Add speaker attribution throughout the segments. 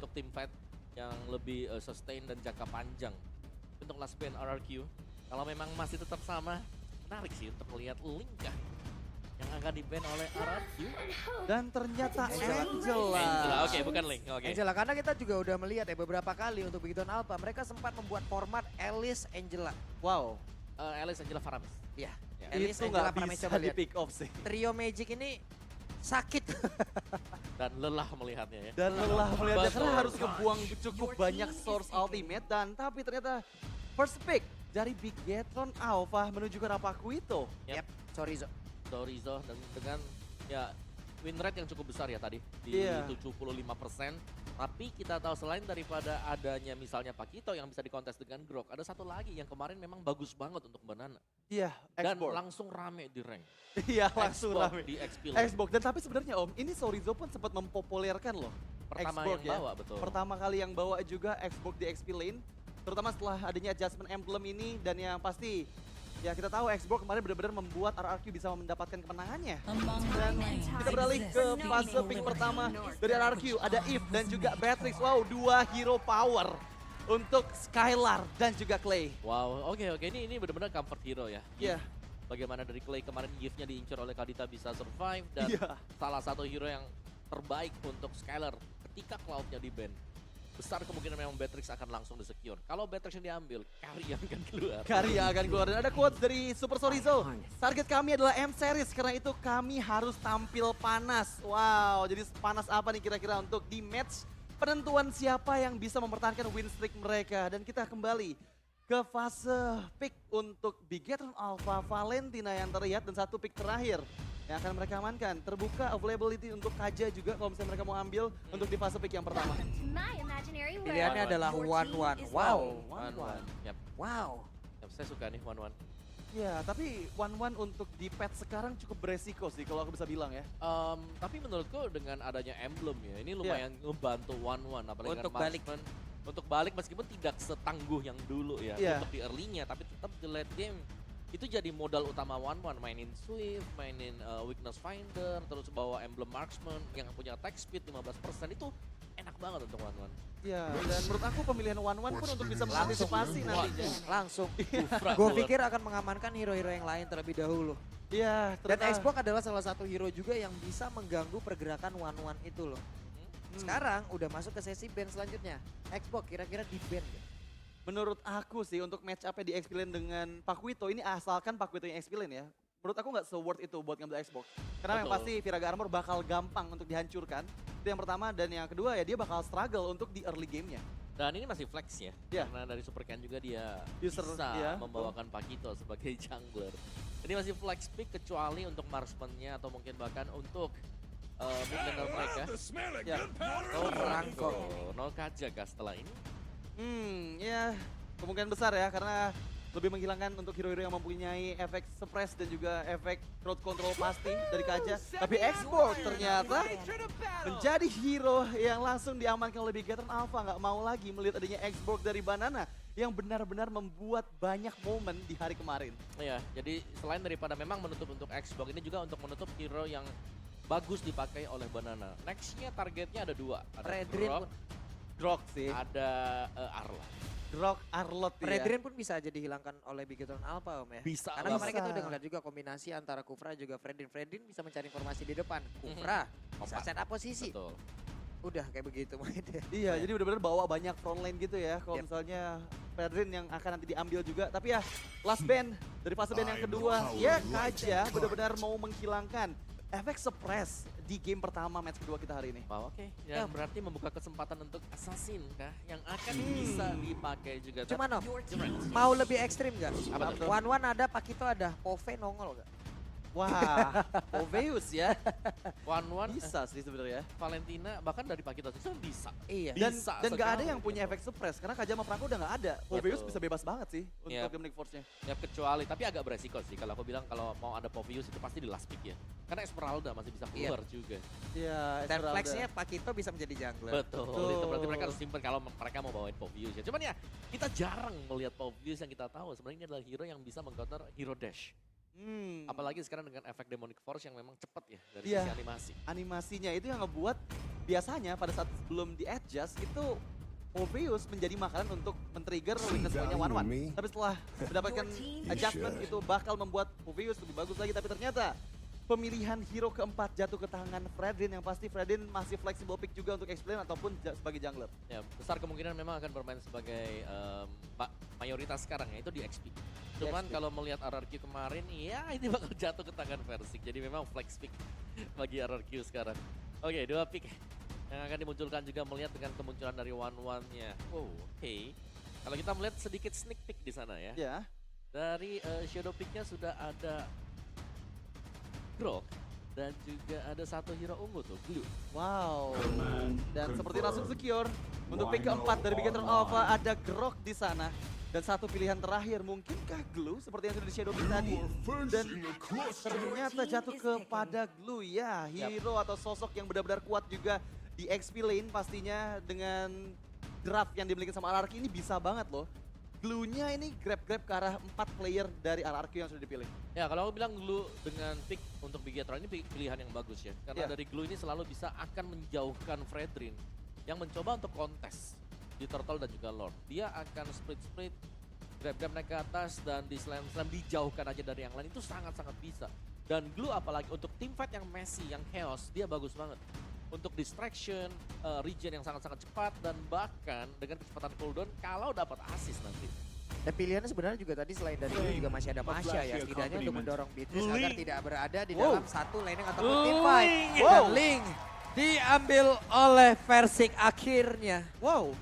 Speaker 1: untuk tim fight yang lebih sustain dan jangka panjang. Untuk last ban RRQ, kalau memang masih tetap sama, menarik sih untuk melihat Linka yang akan di-ban oleh RRQ.
Speaker 2: Dan ternyata
Speaker 1: Angela,
Speaker 2: Angela.
Speaker 1: oke bukan Link, oke.
Speaker 3: Angela, karena kita juga udah melihat ya beberapa kali untuk Big Down Alpha, mereka sempat membuat format Alice Angela.
Speaker 2: Wow,
Speaker 1: Alice Angela Faramis.
Speaker 3: Ya,
Speaker 1: Ya.
Speaker 3: Alice
Speaker 2: itu
Speaker 3: Angela
Speaker 2: nggak
Speaker 3: pernah
Speaker 2: bisa
Speaker 3: coba
Speaker 2: di
Speaker 3: lihat.
Speaker 2: pick off sih.
Speaker 3: Trio Magic ini sakit.
Speaker 1: Dan lelah melihatnya ya.
Speaker 2: Dan lelah melihatnya
Speaker 1: Betul.
Speaker 2: karena harus ngebuang cukup banyak source ultimate. Dan tapi ternyata first pick dari Big Getron Alpha menuju ke Rapakuito.
Speaker 1: Yep.
Speaker 3: Yap, sorry Zo.
Speaker 1: Dorizo dan dengan ya win rate yang cukup besar ya tadi di
Speaker 2: Iya.
Speaker 1: 75%. Tapi kita tahu selain daripada adanya misalnya Pakito yang bisa dikontes dengan Grok, ada satu lagi yang kemarin memang bagus banget untuk Banana.
Speaker 2: Iya,
Speaker 1: Dan
Speaker 2: Xbox.
Speaker 1: langsung rame di rank.
Speaker 2: Iya, langsung
Speaker 1: Xbox
Speaker 2: rame.
Speaker 1: di XP Lane.
Speaker 2: Xbox. Dan tapi sebenarnya Om, ini Sorizo pun sempat mempopulerkan loh.
Speaker 1: Pertama
Speaker 2: Xbox
Speaker 1: yang
Speaker 2: ya.
Speaker 1: bawa, betul.
Speaker 2: Pertama kali yang bawa juga Xbox di XP Lane. Terutama setelah adanya adjustment emblem ini. Dan yang pasti, ya kita tahu Xbox kemarin benar-benar membuat RRQ bisa mendapatkan kemenangannya. Dan kita beralih ke fase pick pertama dari RRQ. Ada Eve dan juga Beatrix. Wow, dua hero power untuk Skylar dan juga Clay.
Speaker 1: Wow, oke ini benar-benar comfort hero ya.
Speaker 2: Iya.
Speaker 1: Bagaimana dari Clay kemarin gift-nya diincar oleh Kadita bisa survive dan
Speaker 2: Iya.
Speaker 1: salah satu hero yang terbaik untuk Skylar ketika Cloud-nya di-ban. Besar kemungkinan memang Beatrix akan langsung di-secure. Kalau Beatrix yang diambil, Karya akan keluar.
Speaker 2: Karya akan keluar dan ada quotes dari Super Sorizo. Target kami adalah M series karena itu kami harus tampil panas. Wow, jadi panas apa nih kira-kira untuk di match penentuan siapa yang bisa mempertahankan win streak mereka. Dan kita kembali ke fase pick untuk Big Getron Alpha Valentina yang terlihat dan satu pick terakhir yang akan mereka amankan. Terbuka availability untuk Kaja juga kalau misalnya mereka mau ambil untuk di fase pick yang pertama.
Speaker 3: Pilihannya adalah 1-1. Wow.
Speaker 1: One. Yap.
Speaker 3: Wow.
Speaker 1: Yap, saya suka nih one.
Speaker 2: Ya, tapi 1-1 untuk di patch sekarang cukup beresiko sih kalau aku bisa bilang ya.
Speaker 1: Tapi menurutku dengan adanya emblem ya, ini lumayan ngebantu one apalagi
Speaker 3: Untuk
Speaker 1: dengan
Speaker 3: balik.
Speaker 1: marksman. Untuk balik meskipun tidak setangguh yang dulu ya
Speaker 2: Iya.
Speaker 1: untuk di early-nya, tapi tetap di late game itu jadi modal utama one mainin Swift, mainin weakness finder, terus bawa emblem marksman yang punya attack speed 15% itu enak banget untuk one.
Speaker 2: Ya, dan menurut aku pemilihan 1-1 pun untuk bisa mengantisipasi nantinya.
Speaker 3: Langsung.
Speaker 1: Kufra
Speaker 3: Gue
Speaker 1: keluar.
Speaker 3: pikir akan mengamankan hero-hero yang lain terlebih dahulu.
Speaker 2: Iya,
Speaker 3: Dan
Speaker 2: ternyata-
Speaker 3: Xbox adalah salah satu hero juga yang bisa mengganggu pergerakan 1-1 itu loh. Sekarang udah masuk ke sesi ban selanjutnya. Xbox kira-kira di ban gak?
Speaker 2: Menurut aku sih untuk match up di XP Lane dengan Pakuito ini asalkan Pakuito yang XP Lane ya. Menurut aku nggak se-worth itu buat ngambil Xbox. Karena yang
Speaker 1: Betul.
Speaker 2: pasti Viraga Armor bakal gampang untuk dihancurkan. Itu yang pertama dan yang kedua ya dia bakal struggle untuk di early game-nya.
Speaker 1: Dan ini masih flex ya,
Speaker 2: Iya.
Speaker 1: karena dari Super Ken juga dia
Speaker 2: User,
Speaker 1: bisa
Speaker 2: iya.
Speaker 1: membawakan Pakito sebagai jungler. Ini masih flex pick kecuali untuk marksman-nya atau mungkin bahkan untuk mid laner mereka.
Speaker 2: Ya.
Speaker 1: No Franco, no Kajaga setelah ini.
Speaker 2: Ya kemungkinan besar ya karena lebih menghilangkan untuk hero-hero yang mempunyai efek suppress dan juga efek crowd control pasti dari Kaja. Tapi Xbox ternyata menjadi hero yang langsung diamankan oleh Big Getron Alpha. Nggak mau lagi melihat adanya Xbox dari Banana yang benar-benar membuat banyak momen di hari kemarin.
Speaker 1: Iya, jadi selain daripada memang menutup untuk Xbox, ini juga untuk menutup hero yang bagus dipakai oleh Banana. Next-nya targetnya ada dua. Ada
Speaker 3: Red Dream
Speaker 1: Grok,
Speaker 3: pun,
Speaker 2: Grok sih.
Speaker 1: ada Arla.
Speaker 2: Grok Arlot ya.
Speaker 3: Red Dream pun bisa aja dihilangkan oleh Big Getron Alpha om ya.
Speaker 1: Bisa
Speaker 3: Karena
Speaker 1: lah.
Speaker 3: kemarin kita
Speaker 2: Bisa.
Speaker 3: udah ngeliat juga kombinasi antara Kufra juga Fredin. Fredin bisa mencari informasi di depan. Kufra bisa
Speaker 1: Kompak.
Speaker 3: set up posisi.
Speaker 1: Betul.
Speaker 3: Udah kayak begitu mainnya.
Speaker 2: Iya, jadi benar-benar bawa banyak front line gitu ya. Kalau
Speaker 3: Yep.
Speaker 2: misalnya Pedrin yang akan nanti diambil juga. Tapi ya, last ban dari fase ban yang kedua, ya Kaja benar-benar mau menghilangkan efek suppress di game pertama match kedua kita hari ini.
Speaker 1: Wow, oke. Ya, berarti membuka kesempatan untuk Assassin kah yang akan bisa dipakai juga.
Speaker 3: Cuman om,
Speaker 1: Cuman.
Speaker 3: mau lebih ekstrim gak?
Speaker 1: Apa tuh?
Speaker 3: One ada, Pakito ada, Pove nongol gak?
Speaker 2: Wah, Oveus ya.
Speaker 1: One
Speaker 2: Bisa sih sebenarnya.
Speaker 1: Valentina bahkan dari Pakito itu bisa.
Speaker 3: Iya.
Speaker 2: Dan
Speaker 1: Bisa
Speaker 2: dan nggak ada
Speaker 1: sekali
Speaker 2: yang punya
Speaker 1: gitu.
Speaker 2: efek suppress karena Kaja sama Franco udah nggak ada. Oveus
Speaker 1: Betul.
Speaker 2: bisa bebas banget sih untuk
Speaker 1: Yep.
Speaker 2: Demonic Force-nya.
Speaker 1: Ya kecuali, tapi agak beresiko sih kalau aku bilang kalau mau ada Povius itu pasti di last pick ya. Karena Esmeralda masih bisa keluar juga.
Speaker 2: Iya,
Speaker 3: Dan
Speaker 2: Esmeralda.
Speaker 3: flexnya Pakito bisa menjadi jungler.
Speaker 1: Betul,
Speaker 2: Betul.
Speaker 1: itu berarti mereka harus simpen kalau mereka mau bawain Povius ya. Cuman ya kita jarang melihat Povius yang kita tahu sebenarnya ini adalah hero yang bisa meng-counter hero dash. Apalagi sekarang dengan efek Demonic Force yang memang cepat ya dari
Speaker 2: Iya.
Speaker 1: sisi animasi.
Speaker 2: Animasinya itu yang ngebuat biasanya pada saat sebelum di-adjust itu Obvious menjadi makanan untuk men-trigger weakness point-nya One-One. Tapi setelah mendapatkan adjustment itu bakal membuat Obvious lebih bagus lagi. Tapi ternyata pemilihan hero keempat jatuh ke tangan Fredrin, yang pasti Fredrin masih flexible pick juga untuk explain ataupun sebagai jungler.
Speaker 1: Ya, besar kemungkinan memang akan bermain sebagai mayoritas sekarang ya, itu di XP. Cuman
Speaker 2: XP.
Speaker 1: kalau melihat RRQ kemarin, ya ini bakal jatuh ke tangan Versik. Jadi memang flex pick bagi RRQ sekarang. Oke, 2 pick yang akan dimunculkan juga melihat dengan kemunculan dari One-One-nya. Oh, oke. Kalau kita melihat sedikit sneak peek di sana ya.
Speaker 2: Ya,
Speaker 1: Dari shadow pick-nya sudah ada Grok dan juga ada satu hero ungu tuh, Glue.
Speaker 2: wow. Dan seperti langsung secure untuk pick keempat dari Bigetron Alpha ada Grok di sana. Dan satu pilihan terakhir, mungkinkah Glue seperti yang sudah di shadow pick tadi? Dan ternyata jatuh kepada Glue ya, hero atau sosok yang benar-benar kuat juga di XP lane pastinya dengan draft yang dimiliki sama RRQ ini bisa banget loh. Glue-nya ini grab-grab ke arah 4 player dari RRQ yang sudah dipilih.
Speaker 1: Ya kalau aku bilang Glue dengan pick untuk Bigetron ini pilihan yang bagus ya. Karena
Speaker 2: Iya.
Speaker 1: dari Glue ini selalu bisa akan menjauhkan Fredrin yang mencoba untuk kontes di Turtle dan juga Lord. Dia akan split-split, grab-grab naik ke atas dan di slam-slam dijauhkan aja dari yang lain. Itu sangat-sangat bisa. Dan Glue apalagi untuk teamfight yang messy, yang chaos, dia bagus banget. Untuk distraction, regen yang sangat-sangat cepat, dan bahkan dengan kecepatan cooldown kalau dapat assist nanti.
Speaker 3: Dan pilihannya sebenarnya juga tadi selain dari itu juga masih ada Masya ya, setidaknya untuk mendorong Beatrice agar tidak berada di dalam satu laning ataupun team fight. Dan Link diambil oleh Versik akhirnya.
Speaker 2: Wow,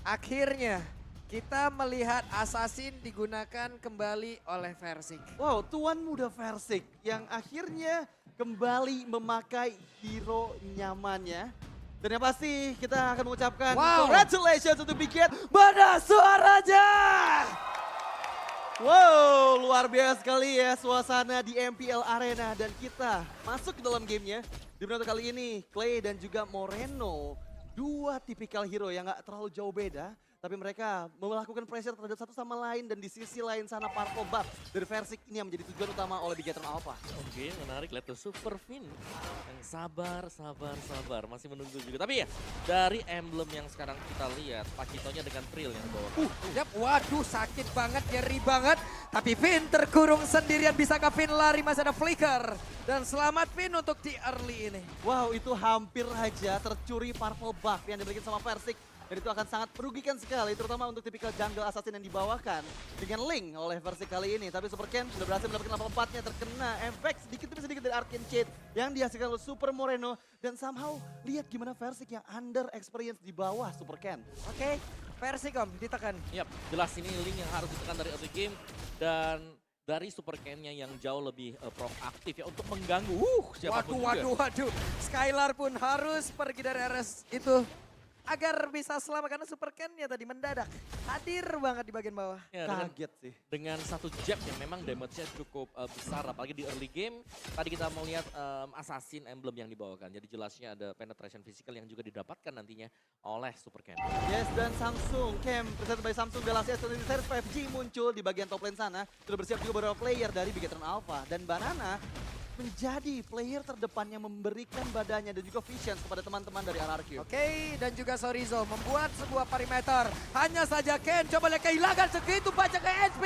Speaker 3: Akhirnya kita melihat Assassin digunakan kembali oleh Versik.
Speaker 2: wow, tuan muda Versik yang akhirnya kembali memakai hero nyamannya. Dan yang pasti kita akan mengucapkan
Speaker 3: Wow.
Speaker 2: congratulations untuk Biget.
Speaker 3: Mana suaranya?
Speaker 2: Wow, luar biasa sekali ya suasana di MPL Arena. Dan kita masuk ke dalam gamenya. Di menit kali ini, Clay dan juga Moreno. Dua tipikal hero yang gak terlalu jauh beda. Tapi mereka melakukan pressure terhadap satu sama lain. Dan di sisi lain sana Purple Buff dari Versik ini yang menjadi tujuan utama oleh Bigetron Alpha.
Speaker 1: Oke, menarik. Lihat tuh Super Fin yang sabar. Masih menunggu juga. Tapi ya, dari emblem yang sekarang kita lihat, Pakitonya dengan Trill yang bawa.
Speaker 3: Yap, waduh sakit banget, nyeri banget. Tapi Finn terkurung sendirian, bisakah Finn lari? Masih ada flicker. Dan selamat Finn untuk di early ini.
Speaker 2: Wow, itu hampir aja tercuri Purple Buff yang diberikan sama Versik. Dan itu akan sangat merugikan sekali, terutama untuk tipikal jungle assassin yang dibawakan dengan Link oleh Versik kali ini. Tapi Super Ken sudah berhasil mendapatkan level 4-nya, terkena efek sedikit demi sedikit dari Arcane Shade yang dihasilkan oleh Super Moreno. Dan somehow lihat gimana Versik yang under experience di bawah Super Ken.
Speaker 3: Oke, Versik om ditekan.
Speaker 1: Yap, jelas ini Link yang harus ditekan dari early game. Dan dari Super Ken-nya yang jauh lebih proaktif ya untuk mengganggu. Siapapun juga.
Speaker 3: Waduh. Skylar pun harus pergi dari RS itu agar bisa selamat karena Super Ken-nya tadi mendadak hadir banget di bagian bawah.
Speaker 1: Ya,
Speaker 2: Kaget sih.
Speaker 1: dengan satu jab yang memang damage-nya cukup besar, apalagi di early game. Tadi kita mau lihat Assassin emblem yang dibawakan. Jadi jelasnya ada penetration physical yang juga didapatkan nantinya oleh Super Ken.
Speaker 2: Yes, dan Samsung Camp presented by Samsung Galaxy S23 Series 5G muncul di bagian top lane sana. Sudah bersiap juga beberapa player dari Bigetron Alpha. Dan Banana menjadi player terdepan yang memberikan badannya dan juga vision kepada teman-teman dari RRQ.
Speaker 3: Oke, dan juga Sorizo membuat sebuah perimeter. Hanya saja Ken coba lihat kehilangan segitu banyak ke HP.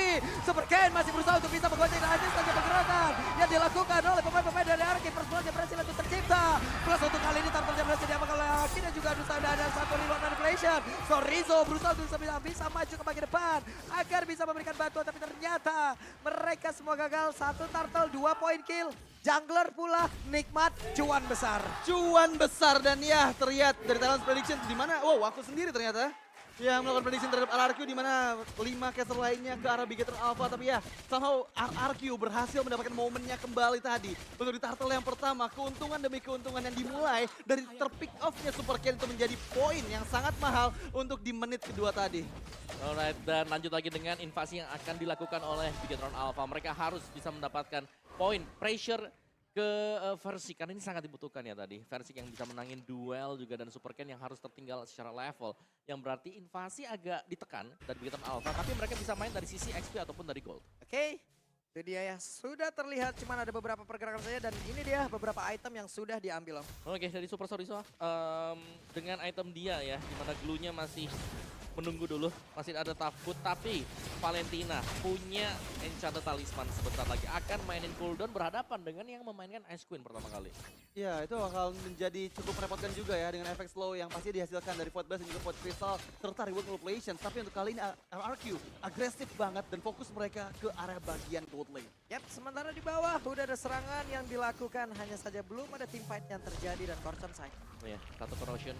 Speaker 3: Super Ken masih berusaha untuk bisa menggonceng hanya saja pergerakan yang dilakukan oleh pemain-pemain dari RRQ. Personalnya berhasil untuk tercipta. Plus untuk kali ini tampilnya berhasil diamankan oleh Aki dan juga ada satu reload manipulation. Sorizo berusaha untuk bisa maju ke bagian depan agar bisa memberikan bantuan, tapi ternyata mereka semua gagal. Satu turtle, 2 point kill. Jungler pula nikmat cuan besar.
Speaker 2: Cuan besar dan ya terlihat dari Talents Prediction di mana wow aku sendiri ternyata yang melakukan prediction terhadap RRQ di mana 5 caster lainnya ke arah Bigetron Alpha, tapi ya somehow RRQ berhasil mendapatkan momennya kembali tadi untuk di turtle yang pertama. Keuntungan demi keuntungan yang dimulai dari terpick off-nya Super Ken itu menjadi poin yang sangat mahal untuk di menit kedua tadi.
Speaker 1: Alright, dan lanjut lagi dengan invasi yang akan dilakukan oleh Bigetron Alpha. Mereka harus bisa mendapatkan poin pressure ke Versik, karena ini sangat dibutuhkan ya tadi. Versik yang bisa menangin duel juga dan Super Ken yang harus tertinggal secara level. Yang berarti invasi agak ditekan dari Bigetron Alpha, tapi mereka bisa main dari sisi XP ataupun dari gold.
Speaker 3: Oke, Itu dia ya, sudah terlihat cuman ada beberapa pergerakan saja dan ini dia beberapa item yang sudah diambil Om.
Speaker 1: Oke, dari Super Sorizo dengan item dia ya, dimana glue-nya masih menunggu dulu, masih ada takut, tapi Valentina punya Enchanted Talisman sebentar lagi akan mainin cooldown berhadapan dengan yang memainkan Ice Queen pertama kali.
Speaker 2: Ya, itu bakal menjadi cukup merepotkan juga ya dengan efek slow yang pasti dihasilkan dari Void Blast dan juga Void Crystal serta Reward Manipulation. Tapi untuk kali ini RRQ agresif banget dan fokus mereka ke area bagian gold lane.
Speaker 3: Yap, sementara di bawah udah ada serangan yang dilakukan, hanya saja belum ada team fight yang terjadi dan Corson side.
Speaker 1: Oh ya, satu corrosion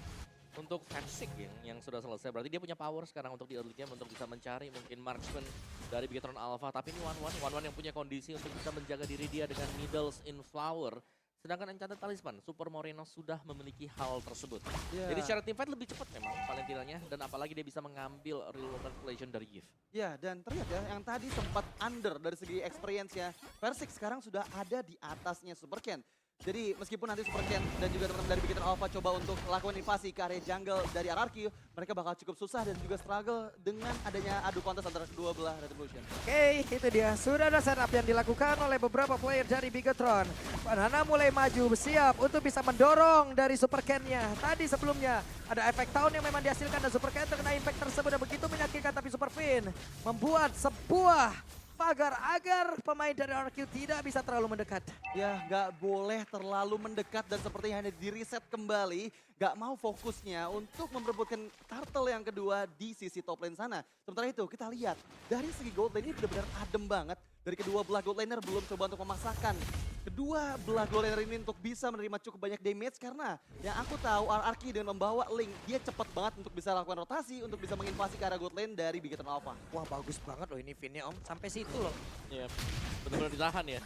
Speaker 1: untuk Fansik yang sudah selesai. Berarti dia punya power sekarang untuk di early game untuk bisa mencari mungkin marksman dari Bigetron Alpha. Tapi ini One yang punya kondisi untuk bisa menjaga diri dia dengan Needles in Flower. Sedangkan Enchanted Talisman, Super Moreno sudah memiliki hal tersebut.
Speaker 2: Yeah.
Speaker 1: Jadi secara teamfight lebih cepat memang Valentinanya. Dan apalagi dia bisa mengambil real manipulation dari Yves.
Speaker 2: Ya, dan terlihat ya yang tadi sempat under dari segi experience-nya. Persik sekarang sudah ada di atasnya Super Ken. Jadi meskipun nanti Super Ken dan juga teman-teman dari Bigetron Alpha coba untuk melakukan invasi ke area jungle dari RRQ, mereka bakal cukup susah dan juga struggle dengan adanya adu kontes antara kedua belah Retribution.
Speaker 3: Oke, itu dia. Sudah ada setup yang dilakukan oleh beberapa player dari Bigetron. Banana mulai maju, siap untuk bisa mendorong dari Super Ken-nya. Tadi sebelumnya ada efek tahun yang memang dihasilkan dan Super Ken terkena impact tersebut dan begitu menyakitkan, tapi Super Fin membuat sebuah pagar agar pemain dari RRQ tidak bisa terlalu mendekat.
Speaker 2: Ya, nggak boleh terlalu mendekat dan sepertinya hanya di reset kembali. Nggak mau fokusnya untuk memperebutkan turtle yang kedua di sisi top lane sana. Sementara itu kita lihat dari segi gold lane ini benar-benar adem banget. Dari kedua belah gold laner belum coba untuk memaksakan kedua belah gold laner ini untuk bisa menerima cukup banyak damage. Karena yang aku tahu RRQ dengan membawa Link, dia cepat banget untuk bisa lakukan rotasi untuk bisa menginvasi ke arah gold lane dari Bigetron Alpha.
Speaker 3: Wah, bagus banget loh ini Vinnya Om, sampai situ loh.
Speaker 1: Iya, benar-benar ditahan ya.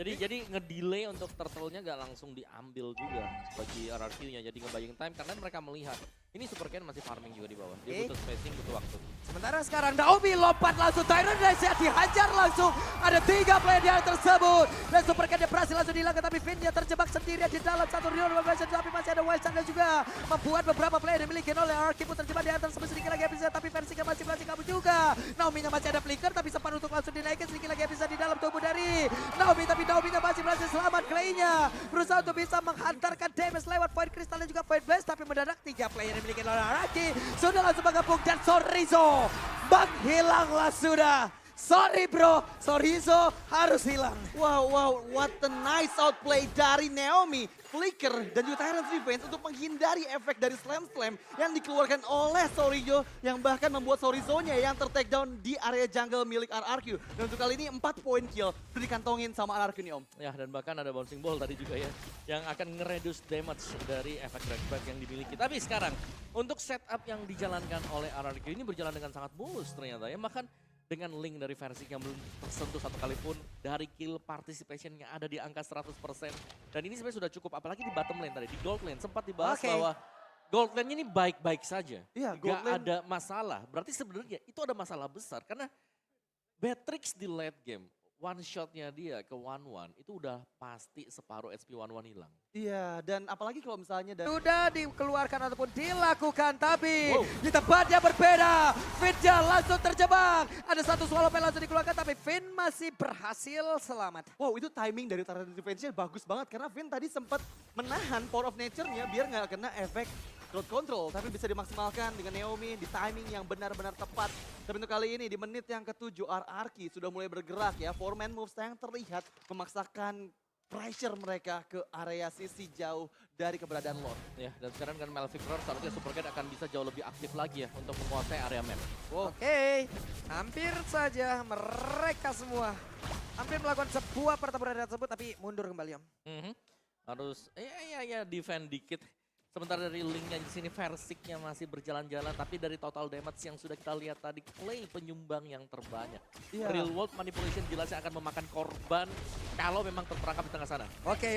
Speaker 1: Jadi ngedelay untuk turtle-nya gak langsung diambil juga bagi RRQ-nya. Jadi ngebayang time karena mereka melihat ini Super Ken masih farming juga di bawah. Dia butuh spacing, butuh waktu.
Speaker 3: Sementara sekarang Naomi lompat langsung, Tyrant Reset dihajar langsung. Ada 3 player di area tersebut. Dan Super Ken dia berhasil langsung dihilangkan, tapi Vinnya terjebak sendirian di dalam satu real manipulation. Tapi masih ada Wild Shot dan juga membuat beberapa player dimiliki oleh RRQ pun terjebak di area tersebut. Sedikit lagi bisa, tapi Versinya masih berhasil kabur juga. Naomi-nya masih ada flicker, tapi sempat untuk langsung dinaikkan. Sedikit lagi bisa di dalam tubuh dari Naomi, tapi Naomi-nya masih berhasil selamat. Clay-nya berusaha untuk bisa menghantarkan damage lewat Void Crystal dan juga Void Blast, tapi mendadak 3 player yang dimiliki oleh RRQ sudah langsung bergabung dan Sorizo menghilanglah sudah. Sorry bro, Sorizo harus hilang.
Speaker 2: Wow, what a nice outplay dari Naomi. Flicker dan juga Tyrant's Revenge untuk menghindari efek dari Slam yang dikeluarkan oleh Sorizo yang bahkan membuat Sorizo-nya yang ter-takedown di area jungle milik RRQ. Dan untuk kali ini 4 poin kill sudah dikantongin sama RRQ nih Om.
Speaker 1: Ya, dan bahkan ada bouncing ball tadi juga ya yang akan nge-reduce damage dari efek dragback yang dimiliki. Tapi sekarang untuk setup yang dijalankan oleh RRQ ini berjalan dengan sangat mulus ternyata ya. Bahkan dengan Link dari versi yang belum tersentuh satu kali pun dari kill participation yang ada di angka 100%. Dan ini sebenarnya sudah cukup, apalagi di bottom lane tadi, di gold lane sempat dibahas bahwa gold lane ini baik-baik saja.
Speaker 2: Iya,
Speaker 1: gak ada masalah. Berarti sebenarnya itu ada masalah besar karena Beatrix di late game, one shotnya dia ke 1-1 itu udah pasti separuh HP 1-1 hilang.
Speaker 2: Iya, dan apalagi kalau misalnya
Speaker 3: Sudah dikeluarkan ataupun dilakukan, tapi di tempat yang berbeda. Finja langsung terjebak. Ada satu swallow yang langsung dikeluarkan, tapi Finn masih berhasil selamat.
Speaker 2: wow, itu timing dari Tyrant Revenge-nya bagus banget karena Finn tadi sempat menahan Power of Nature-nya biar nggak kena efek crowd control, tapi bisa dimaksimalkan dengan Naomi di timing yang benar-benar tepat. Tapi untuk kali ini di menit yang ke-7 RRQ sudah mulai bergerak ya. 4-man moves yang terlihat memaksakan pressure mereka ke area sisi jauh dari keberadaan Lord.
Speaker 1: Ya, dan sekarang dengan Malvictor seharusnya Super Cat akan bisa jauh lebih aktif lagi ya untuk menguasai area map.
Speaker 3: Oke, hampir saja mereka semua hampir melakukan sebuah pertempuran tersebut, tapi mundur kembali Om.
Speaker 1: Harus defend dikit. Sementara dari Linknya di sini Versiknya masih berjalan-jalan, tapi dari total damage yang sudah kita lihat tadi, Clay penyumbang yang terbanyak. Real world manipulation jelasnya akan memakan korban kalau memang terperangkap di tengah sana.
Speaker 3: Oke,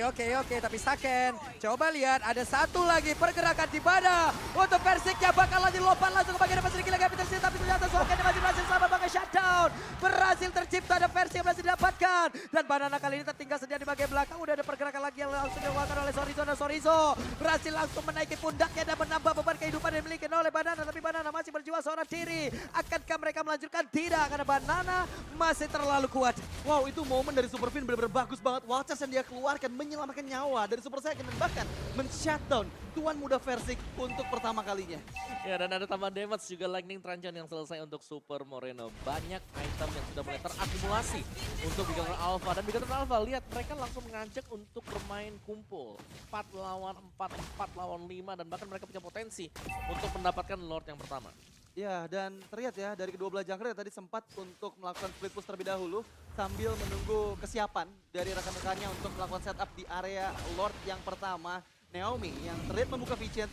Speaker 3: tapi Saken, coba lihat ada satu lagi pergerakan di mana untuk Versiknya bakal lagi lompat langsung ke bagian depan sedikit lagi, tapi ternyata Saken masih berhasil sama namanya shutdown. Berhasil tercipta, ada versi yang berhasil didapatkan. Dan Banana kali ini tertinggal sedia di bagian belakang. Udah ada pergerakan lagi yang langsung dilakukan oleh Sorizo. Dan Sorizo berhasil langsung menaiki pundaknya dan menambah beban kehidupan yang dimiliki oleh Banana. Tapi Banana masih berjuang seorang diri. Akankah mereka melanjutkan? Tidak, karena Banana masih terlalu kuat.
Speaker 2: Wow, itu momen dari Superfin benar-benar bagus banget. Wild Charge yang dia keluarkan menyelamatkan nyawa dari Super Saiyan dan bahkan men-shutdown Tuan Muda Versik untuk pertama kalinya.
Speaker 1: Ya, dan ada tambahan damage juga Lightning Truncheon yang selesai untuk Super Moreno. Banyak item yang sudah mulai terakumulasi untuk Bigatron Alpha. Dan Bigatron Alpha, lihat mereka langsung mengajak untuk bermain kumpul. 4 lawan 4, 4 lawan 5, dan bahkan mereka punya potensi untuk mendapatkan Lord yang pertama.
Speaker 2: Ya, dan terlihat ya dari kedua belah jungler tadi sempat untuk melakukan split push terlebih dahulu sambil menunggu kesiapan dari rekan-rekannya untuk melakukan setup di area Lord yang pertama. Naomi yang terlihat membuka vision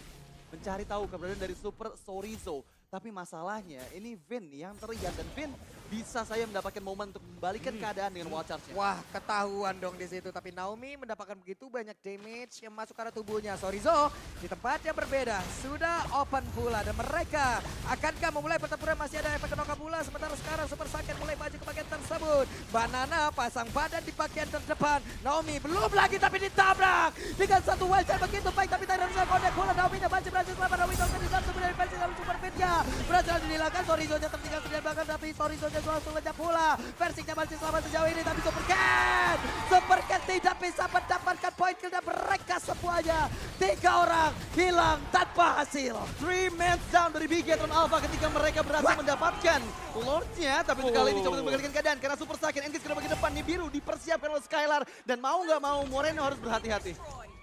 Speaker 2: mencari tahu keberadaan dari Super Sorizo. Tapi masalahnya ini Vin yang terlihat dan Vin bisa saya mendapatkan momen untuk membalikan keadaan dengan Wild Charge-nya.
Speaker 3: Wah, ketahuan dong di situ. Tapi Naomi mendapatkan begitu banyak damage yang masuk ke arah tubuhnya. Sorizo di tempat yang berbeda sudah open pula. Dan mereka akankah memulai pertempuran? Masih ada efek knock pula. Sementara sekarang Super Saiyan mulai maju ke bagian tersebut. Banana pasang badan di bagian terdepan. Naomi belum lagi tapi ditabrak. Dengan satu Wild Charge begitu baik. Tapi tidak bisa connect pula. Naomi masih berhasil selamat. Naomi di dalam sebenarnya versi dalam Super Fit-nya. Berhasil dihilangkan. Sorizo-nya tertinggal sedia belakang. Tapi Sorizo-nya langsung lenyap pula. Versinya masih selamat sejauh ini, tapi Super Cat tidak bisa mendapatkan poin kill dan mereka semuanya 3 orang hilang tanpa hasil.
Speaker 2: 3 men down dari Bigatron Alpha ketika mereka berhasil mendapatkan Lordnya. Tapi untuk kali ini coba untuk mengendalikan keadaan karena Super Saiyan engage ke bagian depan. Nih biru dipersiapkan oleh Skylar dan mau nggak mau Moreno harus berhati-hati.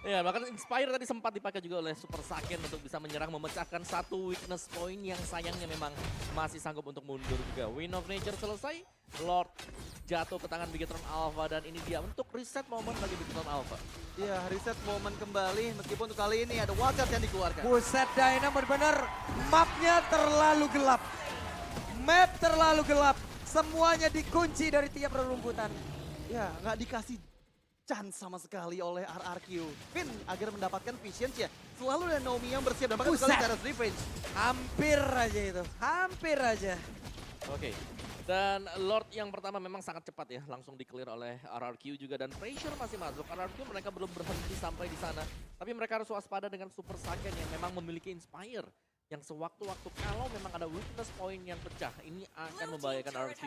Speaker 1: Ya, bahkan Inspire tadi sempat dipakai juga oleh Super Saiyan untuk bisa menyerang, memecahkan satu weakness point yang sayangnya memang masih sanggup untuk mundur juga. Win of Nature selesai, Lord jatuh ke tangan Bigatron Alpha dan ini dia untuk reset momen bagi Bigatron Alpha.
Speaker 2: Iya, reset momen kembali meskipun untuk kali ini ada Wild Charge yang dikeluarkan.
Speaker 3: Buset Dynam benar-benar mapnya terlalu gelap. Map terlalu gelap. Semuanya dikunci dari tiap rerumputan.
Speaker 2: Ya, nggak dikasih chance sama sekali oleh RRQ. Vin agar mendapatkan vision ya. Selalu ada Naomi yang bersiap dan bahkan sekali
Speaker 3: Buset.
Speaker 2: cara revenge.
Speaker 3: Hampir aja itu. Hampir aja.
Speaker 1: Oke. Dan Lord yang pertama memang sangat cepat ya, langsung di-clear oleh RRQ juga dan pressure masih masuk. RRQ mereka belum berhenti sampai di sana, tapi mereka harus waspada dengan Super Saiyan yang memang memiliki Inspire. Yang sewaktu-waktu kalau memang ada weakness point yang pecah, ini akan membahayakan RRQ.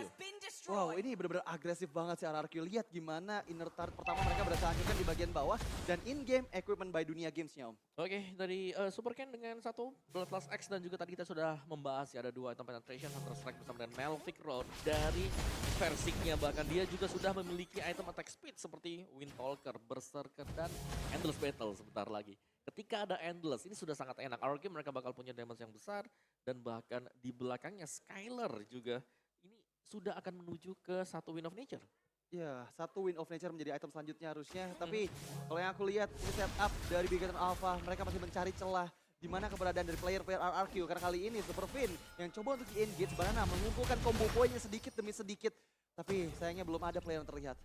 Speaker 2: Wow, ini benar-benar agresif banget sih RRQ. Lihat gimana inner turret pertama mereka berhasil hancurkan di bagian bawah dan in-game equipment by Dunia Games-nya Om.
Speaker 1: Oke, dari Super Ken dengan satu Bloodlust X dan juga tadi kita sudah membahas ya ada 2 item penetration, Hunter Strike bersama dengan Melvic Road dari Versiknya. Bahkan dia juga sudah memiliki item attack speed seperti Windtalker, Berserker, dan Endless Battle sebentar lagi. Ketika ada Endless, ini sudah sangat enak. RRQ mereka bakal punya damage yang besar dan bahkan di belakangnya Skylar juga ini sudah akan menuju ke satu Win of Nature.
Speaker 2: Ya, satu Win of Nature menjadi item selanjutnya harusnya. Tapi kalau yang aku lihat ini setup dari Bigatron Alpha, mereka masih mencari celah di mana keberadaan dari player-player RRQ. Karena kali ini Super Vin yang coba untuk di-engage Banana mengumpulkan combo poinnya sedikit demi sedikit. Tapi sayangnya belum ada player yang terlihat.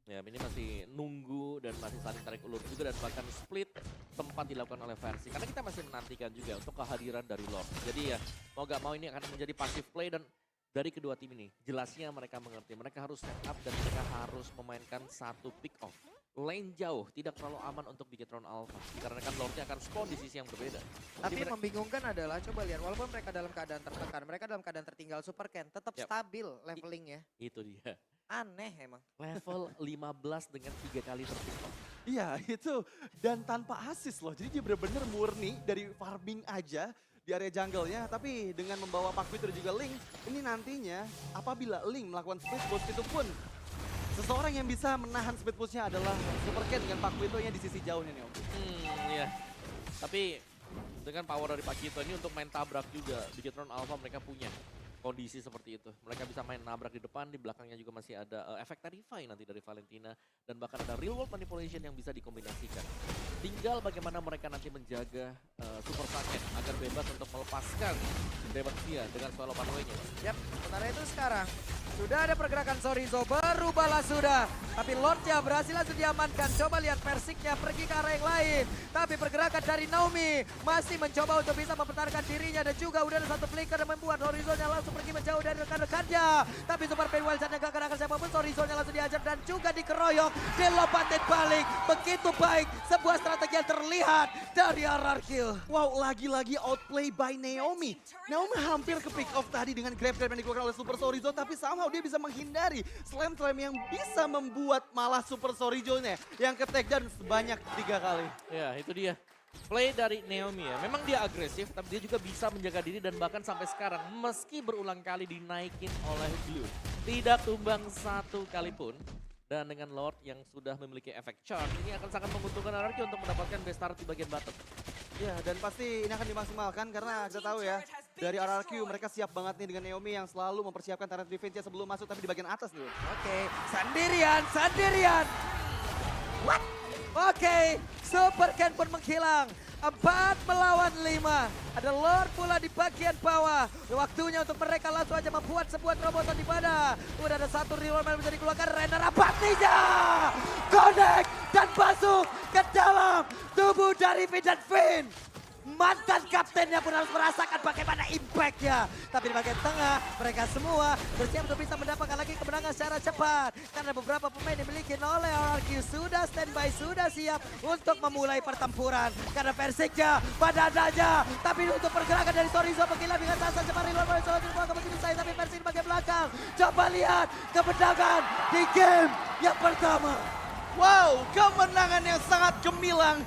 Speaker 1: Ya, ini masih nunggu dan masih saling tarik ulur juga dan bahkan split sempat dilakukan oleh Versi. Karena kita masih menantikan juga untuk kehadiran dari Lord. Jadi ya, mau gak mau ini akan menjadi passive play dan dari kedua tim ini, jelasnya mereka mengerti. Mereka harus set up dan mereka harus memainkan satu pick off. Lane jauh, tidak terlalu aman untuk Bigatron Alpha. Karena kan Lordnya akan spawn di sisi yang berbeda.
Speaker 3: Tapi
Speaker 1: Jadi
Speaker 3: membingungkan adalah, coba lihat, walaupun mereka dalam keadaan tertekan, mereka dalam keadaan tertinggal, Super Ken tetap
Speaker 1: Yap.
Speaker 3: stabil levelingnya.
Speaker 1: itu dia.
Speaker 3: Aneh emang.
Speaker 1: Level 15 dengan 3 kali terpick off.
Speaker 2: Iya, itu. Dan tanpa assist loh. Jadi dia benar-benar murni dari farming aja di area jungle-nya. Tapi dengan membawa Pak Twitter juga Link, ini nantinya apabila Link melakukan split push itu pun seseorang yang bisa menahan split push-nya adalah Super Cat dengan Pak Twitter-nya di sisi jauhnya nih Om.
Speaker 1: Iya. Tapi dengan power dari Pakito ini untuk main tabrak juga. Bigatron Alpha mereka punya kondisi seperti itu. Mereka bisa main nabrak di depan, di belakangnya juga masih ada efek Tarify nanti dari Valentina. Dan bahkan ada real world manipulation yang bisa dikombinasikan. Tinggal bagaimana mereka nanti menjaga Super Saiyan agar bebas untuk melepaskan Demacia dengan solo one-way-nya.
Speaker 3: Yap, sementara itu sekarang sudah ada pergerakan Sorizo, berubahlah sudah. Tapi Lordnya berhasil langsung diamankan. Coba lihat Persiknya pergi ke arah yang lain. Tapi pergerakan dari Naomi masih mencoba untuk bisa mempertahankan dirinya. Dan juga udah ada satu flicker yang membuat Sorizo-nya langsung pergi menjauh dari rekan-rekannya. Tapi Super Pain Wildcat-nya gak kena siapapun. Sorizo-nya langsung diajar dan juga dikeroyok. Dilompatin balik. Begitu baik. Sebuah strategi yang terlihat dari RRQ.
Speaker 2: Wow, lagi-lagi outplay by Naomi. Naomi hampir ke pick off tadi dengan grab-grab yang dikeluarkan oleh Super Sorizo, tapi somehow dia bisa menghindari slam yang bisa membuat malah Super Sorizo-nya yang ke take down sebanyak 3 kali.
Speaker 1: Ya, itu dia. Play dari Naomi ya. Memang dia agresif, tapi dia juga bisa menjaga diri dan bahkan sampai sekarang meski berulang kali dinaikin oleh Blue, tidak tumbang satu kali pun. Dan dengan Lord yang sudah memiliki efek charge, ini akan sangat menguntungkan RRQ untuk mendapatkan best start di bagian bottom.
Speaker 2: Ya, dan pasti ini akan dimaksimalkan karena kita tahu ya, dari RRQ mereka siap banget nih dengan Naomi yang selalu mempersiapkan turret defense-nya sebelum masuk tapi di bagian atas dulu.
Speaker 3: Oke, sendirian. What? Oke, Super Ken pun menghilang. 4 melawan 5. Ada Lord pula di bagian bawah. Waktunya untuk mereka langsung aja membuat sebuah terobosan di mana. Udah ada satu reload yang bisa dikeluarkan. Renner Abadninya connect dan masuk ke dalam tubuh dari Finn dan Finn. Mantan kaptennya pun harus merasakan bagaimana impact-nya. Tapi di bagian tengah, mereka semua bersiap untuk bisa mendapatkan lagi kemenangan secara cepat. Karena beberapa pemain dimiliki oleh RRQ sudah standby, sudah siap untuk memulai pertempuran. Karena Persiknya pada adanya. Tapi untuk pergerakan dari Sorizo menggila dengan sasa cepat reload oleh Sorizo ke begitu saya. Tapi Persik di bagian belakang. Coba lihat kemenangan di game yang pertama.
Speaker 2: Wow, kemenangan yang sangat gemilang